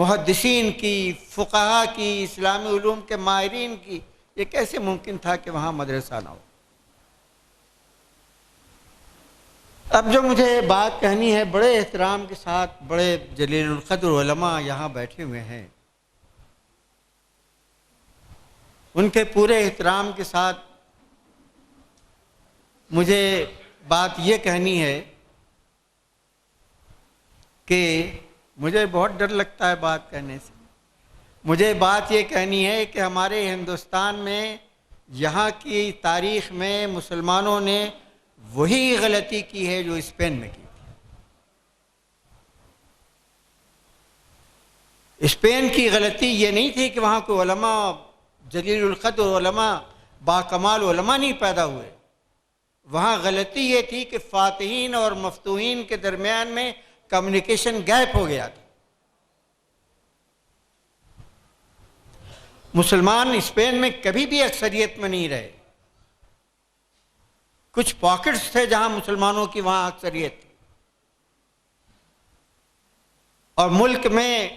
محدثین کی، فقہا کی، اسلامی علوم کے ماہرین کی، یہ کیسے ممکن تھا کہ وہاں مدرسہ نہ ہو؟ اب جو مجھے بات کہنی ہے، بڑے احترام کے ساتھ بڑے جلیل القدر علماء یہاں بیٹھے ہوئے ہیں، ان کے پورے احترام کے ساتھ مجھے بات یہ کہنی ہے کہ مجھے بہت ڈر لگتا ہے بات کہنے سے۔ مجھے بات یہ کہنی ہے کہ ہمارے ہندوستان میں، یہاں کی تاریخ میں مسلمانوں نے وہی غلطی کی ہے جو اسپین میں کی تھی۔ اسپین کی غلطی یہ نہیں تھی کہ وہاں کوئی علماء، جلیل القدر علماء، باکمال علماء نہیں پیدا ہوئے۔ وہاں غلطی یہ تھی کہ فاتحین اور مفتوحین کے درمیان میں کمیونیکیشن گیپ ہو گیا تھا۔ مسلمان اسپین میں کبھی بھی اکثریت میں نہیں رہے، کچھ پاکٹس تھے جہاں مسلمانوں کی وہاں اکثریت تھی، اور ملک میں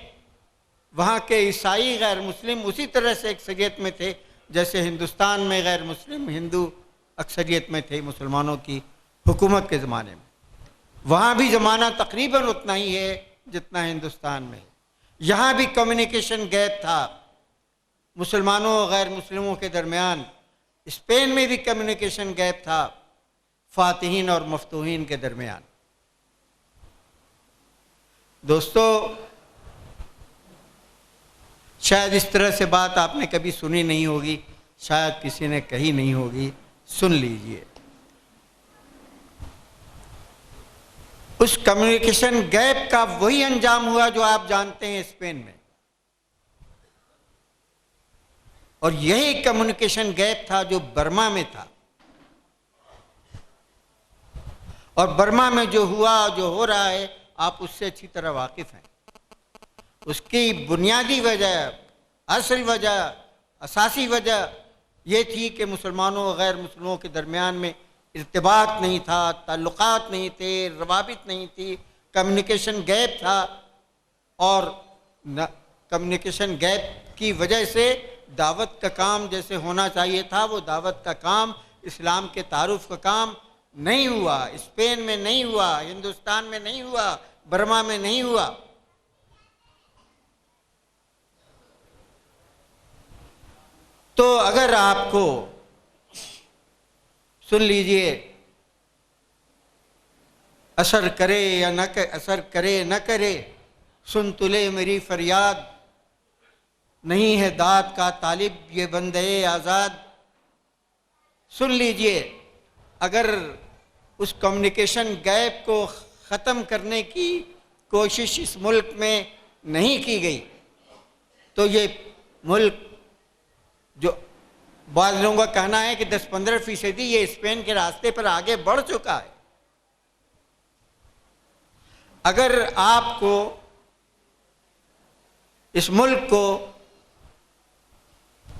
وہاں کے عیسائی غیر مسلم اسی طرح سے اکثریت میں تھے جیسے ہندوستان میں غیر مسلم ہندو اکثریت میں تھے مسلمانوں کی حکومت کے زمانے میں۔ وہاں بھی زمانہ تقریباً اتنا ہی ہے جتنا ہندوستان میں۔ یہاں بھی کمیونیکیشن گیپ تھا مسلمانوں اور غیر مسلموں کے درمیان۔ اسپین میں بھی کمیونیکیشن گیپ تھا فاتحین اور مفتوحین کے درمیان۔ دوستو، شاید اس طرح سے بات آپ نے کبھی سنی نہیں ہوگی، شاید کسی نے کہی نہیں ہوگی، سن لیجئے۔ اس کمیونیکیشن گیپ کا وہی انجام ہوا جو آپ جانتے ہیں اسپین میں، اور یہی کمیونیکیشن گیپ تھا جو برما میں تھا۔ اور برما میں جو ہوا، جو ہو رہا ہے، آپ اس سے اچھی طرح واقف ہیں۔ اس کی بنیادی وجہ، اصل وجہ، اساسی وجہ یہ تھی کہ مسلمانوں اور غیر مسلموں کے درمیان میں ارتباط نہیں تھا، تعلقات نہیں تھے، روابط نہیں تھی، کمیونیکیشن گیپ تھا، اور کمیونیکیشن گیپ کی وجہ سے دعوت کا کام جیسے ہونا چاہیے تھا، وہ دعوت کا کام، اسلام کے تعارف کا کام نہیں ہوا۔ اسپین میں نہیں ہوا، ہندوستان میں نہیں ہوا، برما میں نہیں ہوا۔ تو اگر آپ کو، سن لیجئے، اثر کرے یا نہ اثر کرے نہ کرے، سن تلے میری فریاد، نہیں ہے داد کا طالب یہ بندے آزاد۔ سن لیجئے، اگر اس کمیونیکیشن گیپ کو ختم کرنے کی کوشش اس ملک میں نہیں کی گئی تو یہ ملک، جو بعض لوگوں کا کہنا ہے کہ 10-15% یہ اسپین کے راستے پر آگے بڑھ چکا ہے۔ اگر آپ کو اس ملک کو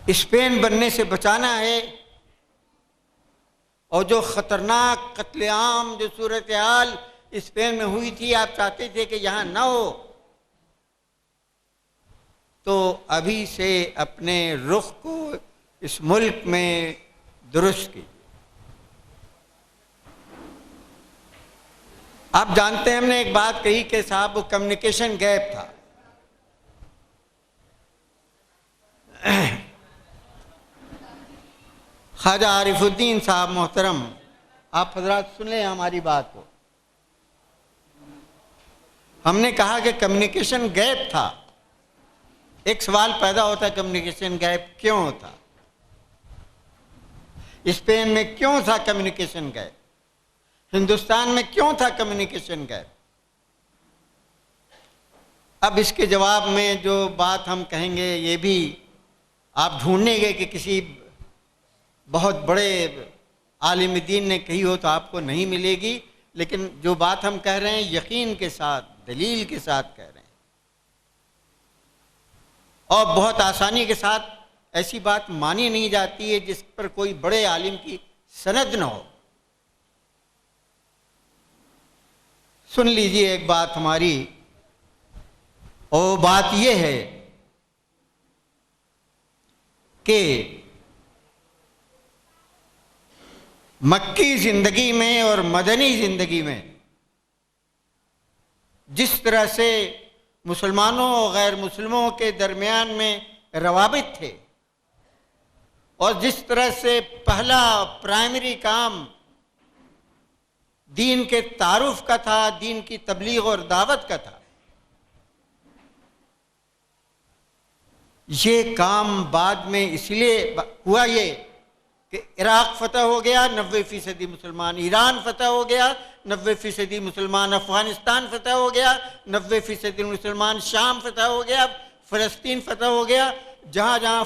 اسپین بننے سے بچانا ہے، اور جو خطرناک قتل عام، جو صورتحال اسپین میں ہوئی تھی، آپ چاہتے تھے کہ یہاں نہ ہو، تو ابھی سے اپنے رخ کو اس ملک میں درست کیجیے۔ آپ جانتے ہیں، ہم نے ایک بات کہی کہ صاحب وہ کمیونیکیشن گیپ تھا۔ خواجہ عارف الدین صاحب محترم، آپ حضرات سن لیں ہماری بات کو۔ ہم نے کہا کہ کمیونیکیشن گیپ تھا۔ ایک سوال پیدا ہوتا ہے، کمیونیکیشن گیپ کیوں ہوتا؟ اسپین میں کیوں تھا کمیونیکیشن گیپ؟ ہندوستان میں کیوں تھا کمیونیکیشن گیپ؟ اب اس کے جواب میں جو بات ہم کہیں گے، یہ بھی آپ ڈھونڈیں گے کہ کسی بہت بڑے عالم دین نے کہی ہو تو آپ کو نہیں ملے گی، لیکن جو بات ہم کہہ رہے ہیں یقین کے ساتھ، دلیل کے ساتھ کہہ رہے ہیں، اور بہت آسانی کے ساتھ۔ ایسی بات مانی نہیں جاتی ہے جس پر کوئی بڑے عالم کی سند نہ ہو۔ سن لیجئے ایک بات ہماری، اور بات یہ ہے کہ مکی زندگی میں اور مدنی زندگی میں جس طرح سے مسلمانوں اور غیر مسلموں کے درمیان میں روابط تھے، اور جس طرح سے پہلا پرائمری کام دین کے تعارف کا تھا، دین کی تبلیغ اور دعوت کا تھا، یہ کام بعد میں اس لیے ہوا یہ کہ عراق فتح ہو گیا، 90% مسلمان، ایران فتح ہو گیا، 90% مسلمان، افغانستان فتح ہو گیا، 90% مسلمان، شام فتح ہو گیا، فلسطین فتح ہو گیا، جہاں جہاں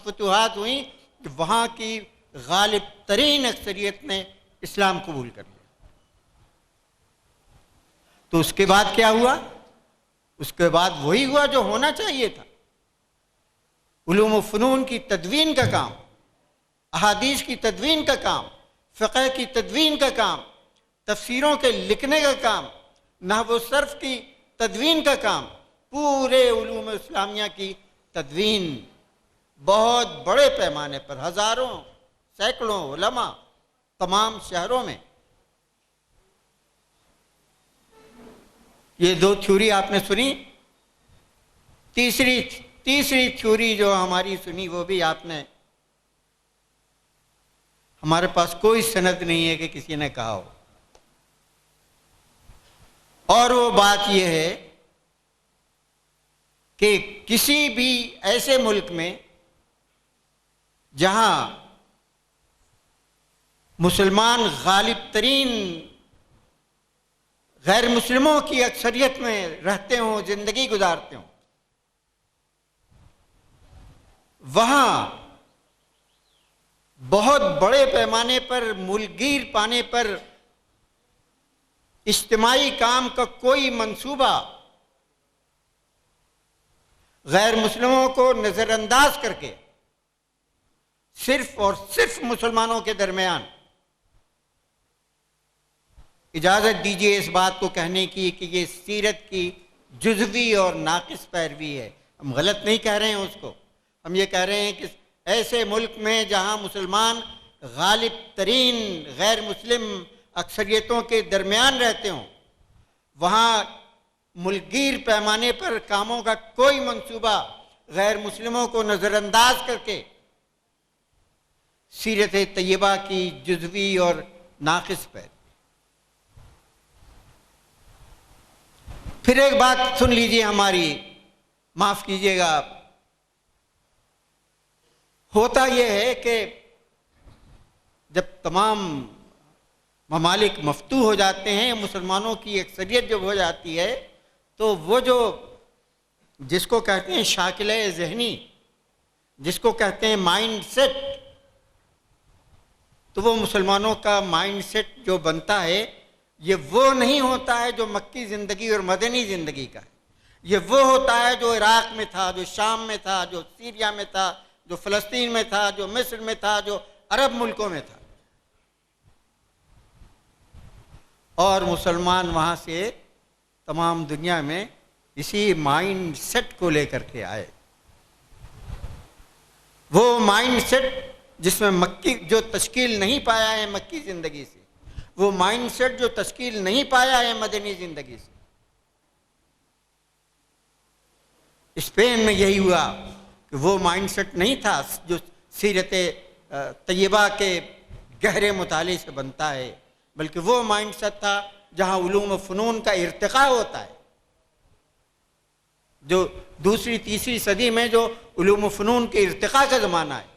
فتوحات ہوئیں وہاں کی غالب ترین اکثریت نے اسلام قبول کر لیا۔ تو اس کے بعد کیا ہوا؟ اس کے بعد وہی ہوا جو ہونا چاہیے تھا، علوم و فنون کی تدوین کا کام، احادیث کی تدوین کا کام، فقہ کی تدوین کا کام، تفسیروں کے لکھنے کا کام، نحو و صرف کی تدوین کا کام، پورے علوم اسلامیہ کی تدوین بہت بڑے پیمانے پر، ہزاروں سینکڑوں علماء تمام شہروں میں۔ یہ دو تھیوری آپ نے سنی، تیسری تھیوری جو ہماری سنی وہ بھی آپ نے، ہمارے پاس کوئی سند نہیں ہے کہ کسی نے کہا ہو، اور وہ بات یہ ہے کہ کسی بھی ایسے ملک میں جہاں مسلمان غالب ترین غیر مسلموں کی اکثریت میں رہتے ہوں، زندگی گزارتے ہوں، وہاں بہت بڑے پیمانے پر ملک گیر پانے پر اجتماعی کام کا کوئی منصوبہ غیر مسلموں کو نظر انداز کر کے صرف اور صرف مسلمانوں کے درمیان، اجازت دیجیے اس بات کو کہنے کی کہ یہ سیرت کی جزوی اور ناقص پیروی ہے، ہم غلط نہیں کہہ رہے ہیں اس کو، ہم یہ کہہ رہے ہیں کہ ایسے ملک میں جہاں مسلمان غالب ترین غیر مسلم اکثریتوں کے درمیان رہتے ہوں، وہاں ملکگیر پیمانے پر کاموں کا کوئی منصوبہ غیر مسلموں کو نظر انداز کر کے سیرت طیبہ کی جزوی اور ناقص پیروی۔ پھر ایک بات سن لیجیے ہماری، معاف کیجیے گا، ہوتا یہ ہے کہ جب تمام ممالک مفتوح ہو جاتے ہیں، مسلمانوں کی اکثریت جب ہو جاتی ہے، تو وہ جو جس کو کہتے ہیں شاکلہ ذہنی، جس کو کہتے ہیں مائنڈ سیٹ، تو وہ مسلمانوں کا مائنڈ سیٹ جو بنتا ہے یہ وہ نہیں ہوتا ہے جو مکی زندگی اور مدنی زندگی کا ہے، یہ وہ ہوتا ہے جو عراق میں تھا، جو شام میں تھا، جو سیریا میں تھا، جو فلسطین میں تھا، جو مصر میں تھا، جو عرب ملکوں میں تھا، اور مسلمان وہاں سے تمام دنیا میں اسی مائنڈ سیٹ کو لے کر کے آئے۔ وہ مائنڈ سیٹ جس میں مکی جو تشکیل نہیں پایا ہے مکی زندگی سے، وہ مائنڈ سیٹ جو تشکیل نہیں پایا ہے مدنی زندگی سے۔ اسپین میں یہی ہوا کہ وہ مائنڈ سیٹ نہیں تھا جو سیرت طیبہ کے گہرے مطالعے سے بنتا ہے، بلکہ وہ مائنڈ سیٹ تھا جہاں علوم و فنون کا ارتقاء ہوتا ہے، جو دوسری تیسری صدی میں جو علوم و فنون کے ارتقاء کا زمانہ ہے،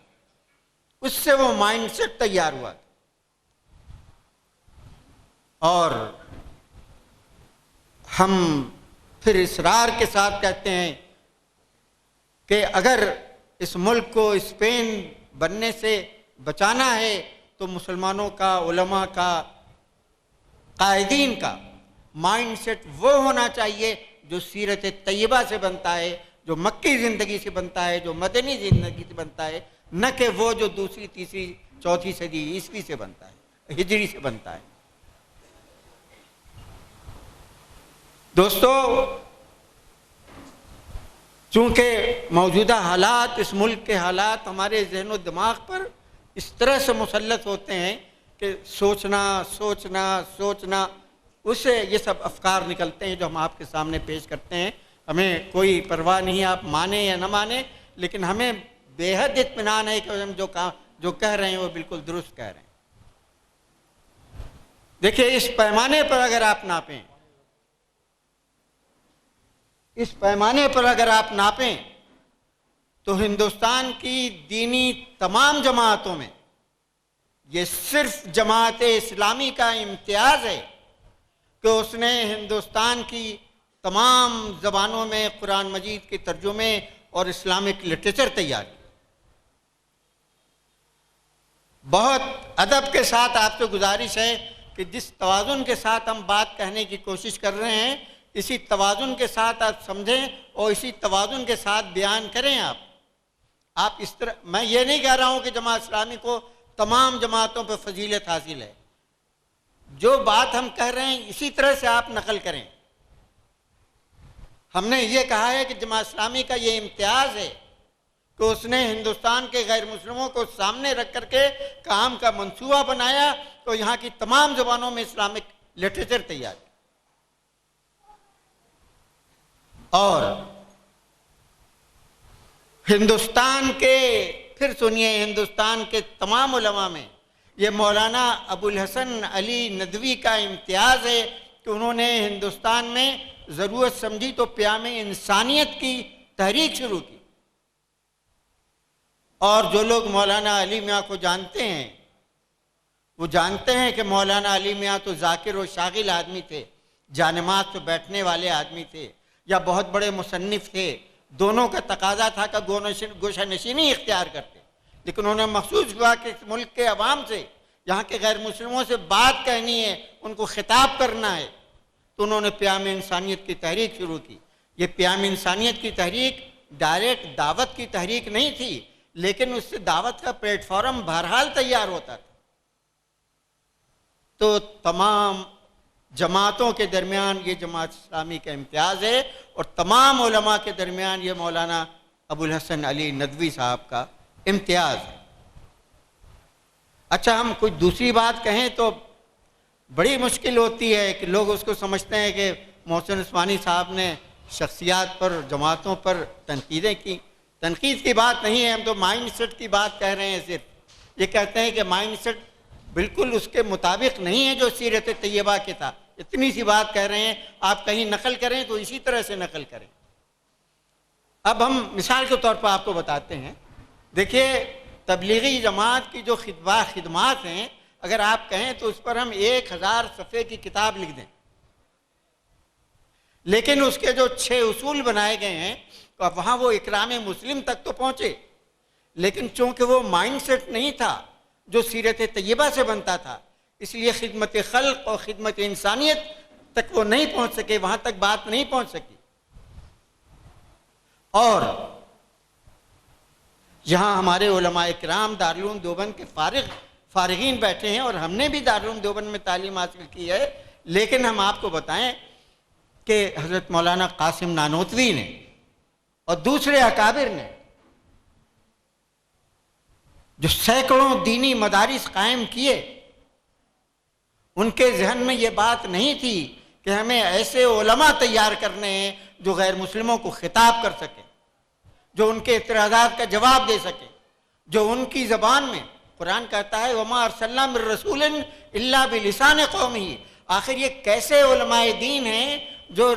اس سے وہ مائنڈ سیٹ تیار ہوا۔ اور ہم پھر اصرار کے ساتھ کہتے ہیں کہ اگر اس ملک کو اسپین بننے سے بچانا ہے تو مسلمانوں کا، علماء کا، قائدین کا مائنڈ سیٹ وہ ہونا چاہیے جو سیرت طیبہ سے بنتا ہے، جو مکی زندگی سے بنتا ہے، جو مدنی زندگی سے بنتا ہے، نہ کہ وہ جو دوسری تیسری چوتھی صدی عیسوی سے بنتا ہے، ہجری سے بنتا ہے۔ دوستو، چونکہ موجودہ حالات، اس ملک کے حالات ہمارے ذہن و دماغ پر اس طرح سے مسلط ہوتے ہیں کہ سوچنا اس سے یہ سب افکار نکلتے ہیں جو ہم آپ کے سامنے پیش کرتے ہیں. ہمیں کوئی پرواہ نہیں آپ مانیں یا نہ مانیں، لیکن ہمیں بے حد اطمینان ہے کہ ہم جو کہہ رہے ہیں وہ بالکل درست کہہ رہے ہیں. دیکھیے، اس پیمانے پر اگر آپ ناپیں تو ہندوستان کی دینی تمام جماعتوں میں یہ صرف جماعت اسلامی کا امتیاز ہے کہ اس نے ہندوستان کی تمام زبانوں میں قرآن مجید کے ترجمے اور اسلامک لٹریچر تیار کیا. بہت ادب کے ساتھ آپ سے گزارش ہے کہ جس توازن کے ساتھ ہم بات کہنے کی کوشش کر رہے ہیں، اسی توازن کے ساتھ آپ سمجھیں اور اسی توازن کے ساتھ بیان کریں. آپ اس طرح، میں یہ نہیں کہہ رہا ہوں کہ جماعت اسلامی کو تمام جماعتوں پہ فضیلت حاصل ہے. جو بات ہم کہہ رہے ہیں اسی طرح سے آپ نقل کریں. ہم نے یہ کہا ہے کہ جماعت اسلامی کا یہ امتیاز ہے کہ اس نے ہندوستان کے غیر مسلموں کو سامنے رکھ کر کے کام کا منصوبہ بنایا تو یہاں کی تمام زبانوں میں اسلامک لٹریچر تیار کیا. اور ہندوستان کے تمام علماء میں یہ مولانا ابو الحسن علی ندوی کا امتیاز ہے کہ انہوں نے ہندوستان میں ضرورت سمجھی تو پیام انسانیت کی تحریک شروع کی. اور جو لوگ مولانا علی میاں کو جانتے ہیں وہ جانتے ہیں کہ مولانا علی میاں تو ذاکر و شاغل آدمی تھے، جانماز پہ بیٹھنے والے آدمی تھے یا بہت بڑے مصنف تھے. دونوں کا تقاضا تھا کہ گوشہ نشینی اختیار کرتے، لیکن انہوں نے محسوس ہوا کہ اس ملک کے عوام سے، یہاں کے غیر مسلموں سے بات کہنی ہے، ان کو خطاب کرنا ہے، تو انہوں نے پیام انسانیت کی تحریک شروع کی. یہ پیام انسانیت کی تحریک ڈائریکٹ دعوت کی تحریک نہیں تھی، لیکن اس سے دعوت کا پلیٹ فارم بہرحال تیار ہوتا تھا. تو تمام جماعتوں کے درمیان یہ جماعت اسلامی کا امتیاز ہے اور تمام علماء کے درمیان یہ مولانا ابو الحسن علی ندوی صاحب کا امتیاز ہے. اچھا، ہم کوئی دوسری بات کہیں تو بڑی مشکل ہوتی ہے کہ لوگ اس کو سمجھتے ہیں کہ محسن عثمانی صاحب نے شخصیات پر، جماعتوں پر تنقیدیں کی. تنقید کی بات نہیں ہے، ہم تو مائنڈ سیٹ کی بات کہہ رہے ہیں. صرف یہ کہتے ہیں کہ مائنڈ سیٹ بالکل اس کے مطابق نہیں ہے جو سیرت طیبہ کے تھا. اتنی سی بات کہہ رہے ہیں. آپ کہیں نقل کریں تو اسی طرح سے نقل کریں. اب ہم مثال کے طور پر آپ کو بتاتے ہیں. دیکھیے، تبلیغی جماعت کی جو خدمات ہیں، اگر آپ کہیں تو اس پر ہم 1000 صفحے کی کتاب لکھ دیں، لیکن اس کے جو 6 اصول بنائے گئے ہیں تو اب وہاں وہ اکرام مسلم تک تو پہنچے، لیکن چونکہ وہ مائنڈ سیٹ نہیں تھا جو سیرت طیبہ سے بنتا تھا، اس لیے خدمت خلق اور خدمت انسانیت تک وہ نہیں پہنچ سکے، وہاں تک بات نہیں پہنچ سکی. اور یہاں ہمارے علماء اکرام دارالعلوم دیوبند کے فارغین بیٹھے ہیں اور ہم نے بھی دارالعلوم دیوبند میں تعلیم حاصل کی ہے، لیکن ہم آپ کو بتائیں کہ حضرت مولانا قاسم نانوتوی نے اور دوسرے اکابر نے جو سینکڑوں دینی مدارس قائم کیے، ان کے ذہن میں یہ بات نہیں تھی کہ ہمیں ایسے علماء تیار کرنے ہیں جو غیر مسلموں کو خطاب کر سکیں، جو ان کے اعتراضات کا جواب دے سکیں، جو ان کی زبان میں. قرآن کہتا ہے وَمَا أَرْسَلْنَا مِن رَّسُولٍ إِلَّا بِلِسَانِ قَوْمِهِ. آخر یہ کیسے علماء دین ہیں جو